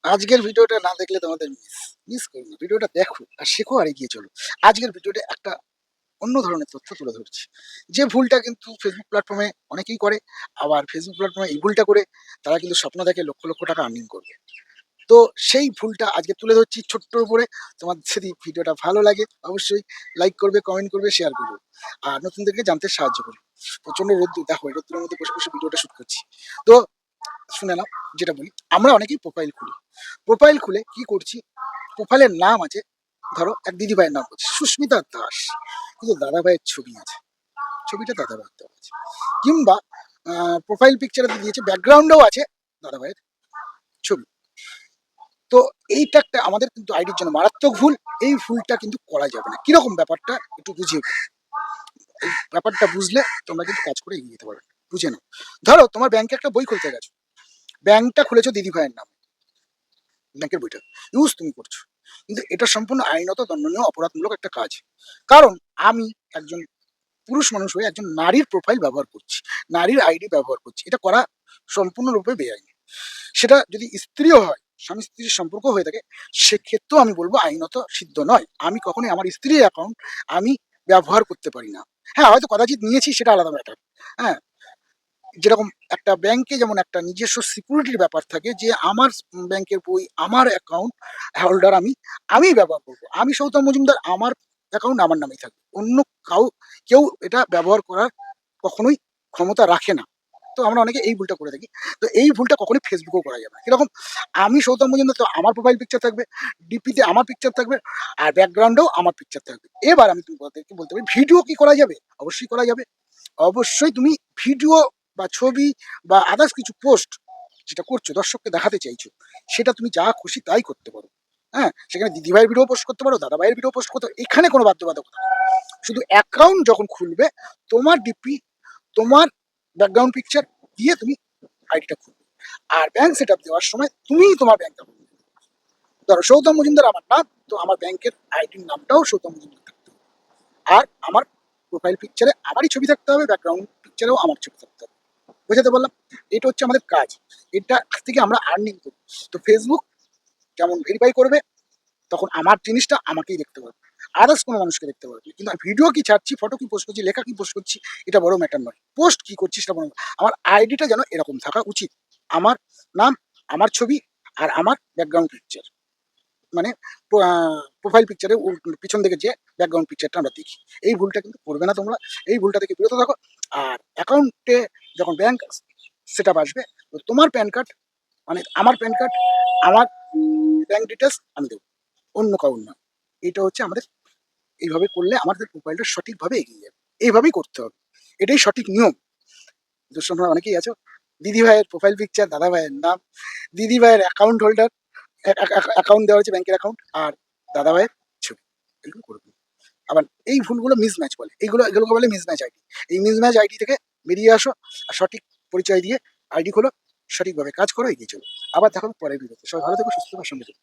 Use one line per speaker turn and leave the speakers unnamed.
আজকের ভিডিওটা না দেখলে তোমাদের মিস করো না। ভিডিওটা দেখো আর শেখো আর এগিয়ে চলো। আজকের ভিডিওটা একটা অন্য ধরনের তথ্য তুলে ধরছি। যে ভুলটা কিন্তু ফেসবুক প্ল্যাটফর্মে অনেকেই করে, আবার ফেসবুক প্ল্যাটফর্মে এই ভুলটা করে তারা কিন্তু স্বপ্ন দেখে লক্ষ লক্ষ টাকা আর্নিং করবে। তো সেই ভুলটা আজকে তুলে ধরছি ছোট্ট উপরে। তোমার যদি ভিডিওটা ভালো লাগে অবশ্যই লাইক করবে, কমেন্ট করবে, শেয়ার করবে, আর নতুনদেরকে জানতে সাহায্য করবে। প্রচন্ড রোদ্দুর, দেখো এই রোদ্দুরের মধ্যে বসে বসে ভিডিওটা শুট করছি। তো শুনে নাও, যেটা বলি, আমরা অনেকেই প্রোফাইল খুলি। প্রোফাইল খুলে কি করছি, প্রোফাইলের নাম আছে, ধরো এক দিদি ভাইয়ের নাম করছে সুস্মিতা দাস, কিন্তু দাদা ভাইয়ের ছবি আছে, ছবিটা দাদা ভাইয়ের দেওয়া আছে, কিংবা প্রোফাইল পিকচারে দিয়েছে ব্যাকগ্রাউন্ডেও আছে দাদা ভাইয়ের ছবি। তো এইটা একটা আমাদের কিন্তু আইডির জন্য মারাত্মক ভুল। এই ভুলটা কিন্তু করা যাবে না। কিরকম ব্যাপারটা একটু বুঝিয়ে বলি। এই ব্যাপারটা বুঝলে তোমরা কিন্তু কাজ করে এগিয়ে যেতে পারবে। বুঝে নাও, ধরো তোমার ব্যাংকে একটা বই খুলতে গেছো, ব্যাংকটা খুলেছো দিদি ভাইয়ের নাম, ব্যাংকের বইটা ইউজ তুমি করছো, কিন্তু এটা সম্পূর্ণ আইনত দণ্ডনীয় অপরাধমূলক একটা কাজ। কারণ আমি একজন পুরুষ মানুষ হয়ে একজন নারীর প্রোফাইল ব্যবহার করছি, নারীর আইডি ব্যবহার করছি, এটা করা সম্পূর্ণরূপে বেআইনি। সেটা যদি স্ত্রীও হয়, স্বামী স্ত্রীর সম্পর্ক হয়ে থাকে, সেক্ষেত্রেও আমি বলবো আইনত সিদ্ধ নয়। আমি কখনোই আমার স্ত্রীর অ্যাকাউন্ট আমি ব্যবহার করতে পারি না। হ্যাঁ, হয়তো কদাচিৎ নিয়েছি, সেটা আলাদা ম্যাটার। হ্যাঁ, যেরকম একটা ব্যাংকে যেমন একটা নিজস্ব সিকিউরিটির ব্যাপার থাকে, যে আমার ব্যাংকের বই, আমার অ্যাকাউন্ট হোল্ডার, আমি ব্যবহার করবো। আমি সৌতম মজুমদার, আমার অ্যাকাউন্ট আমার নামেই থাকবে, অন্য কেউ এটা ব্যবহার করার কখনোই ক্ষমতা রাখে না। তো আমরা অনেকে এই ভুলটা করে থাকি। তো এই ভুলটা কখনোই ফেসবুকেও করা যাবে না। কিরকম, আমি সৌতম মজুমদার, তো আমার প্রোফাইল পিকচার থাকবে, ডিপিতে আমার পিকচার থাকবে, আর ব্যাকগ্রাউন্ডেও আমার পিকচার থাকবে। এবার আমি তোমাদেরকে বলতে পারি, ভিডিও কি করা যাবে? অবশ্যই করা যাবে। অবশ্যই তুমি ভিডিও বা ছবি বা আদার্স কিছু পোস্ট যেটা করছো, দর্শককে দেখাতে চাইছো, সেটা তুমি যা খুশি তাই করতে পারো। হ্যাঁ, সেখানে দিদিভাইয়ের ভিডিও পোস্ট করতে পারো, দাদা ভাইয়ের ভিডিও পোস্ট করতে পারো, এখানে কোনো বাধ্যবাধকতা নেই। শুধু অ্যাকাউন্ট যখন খুলবে, তোমার ডিপি, তোমার ব্যাকগ্রাউন্ড পিকচার দিয়ে তুমি আইডিটা খুলবে। আর ব্যাংক সেট আপ দেওয়ার সময় তুমি তোমার ব্যাংক অ্যাকাউন্ট, ধরো সৌতম মজুমদার আমার নাম, তো আমার ব্যাংকের আইডির নামটাও সৌতম মজুমদার থাকতে হবে। আর আমার প্রোফাইল পিকচারে আমারই ছবি থাকতে হবে, ব্যাকগ্রাউন্ড পিকচারেও আমার ছবি থাকতে হবে। বোঝাতে পারলাম? এটা হচ্ছে আমাদের কাজ। এটা থেকে আমরা আর্নিং করি। তো ফেসবুক যেমন ভেরিফাই করবে, তখন আমার জিনিসটা আমাকেই দেখতে পারবে, আদার্স কোনো মানুষকে দেখতে পারবে না। কিন্তু আমি ভিডিও কি ছাড়ছি, ফটো কি পোস্ট করছি, লেখা কি পোস্ট করছি, এটা বড় ম্যাটার নয়। পোস্ট কি করছি সেটা বড়, আমার আইডিটা যেন এরকম থাকা উচিত। আমার নাম, আমার ছবি, আর আমার ব্যাকগ্রাউন্ড পিকচার, মানে প্রোফাইল পিকচারে পিছন দিকে যে ব্যাকগ্রাউন্ড পিকচারটা আমরা দেখি। এই ভুলটা কিন্তু করবে না তোমরা। এই ভুলটা থেকে বিরত থাকো। আর অ্যাকাউন্টে যখন ব্যাংক সেট আপ আসবে, তো তোমার প্যান কার্ড, মানে আমার প্যান কার্ড, আমার ব্যাংক ডিটেলস আমি দেবো, অন্য কারণ না। এটা হচ্ছে আমাদের, এইভাবে করলে আমাদের প্রোফাইলটা সঠিকভাবে এগিয়ে যাবে। এইভাবেই করতে হবে, এটাই সঠিক নিয়ম। তোমরা অনেকেই আছো, দিদি ভাইয়ের প্রোফাইল পিকচার, দাদা ভাইয়ের নাম, দিদি ভাইয়ের অ্যাকাউন্ট হোল্ডার, অ্যাকাউন্ট দেওয়া হচ্ছে ব্যাংকের অ্যাকাউন্ট, আর দাদা ভাইয়ের ছবি, এগুলো করবে। আবার এই ভুলগুলো মিসম্যাচ বলে, এগুলোকে বলে মিসম্যাচ আইডি। এই মিসম্যাচ আইডি থেকে বেরিয়ে আসো, আর সঠিক পরিচয় দিয়ে আইডি খোলো, সঠিকভাবে কাজ করো, এগিয়ে চলো। আবার দেখো পরের ভিডিওতে। সবাই ভালো থেকো, সুস্থ থেকো, সঙ্গে থেকো।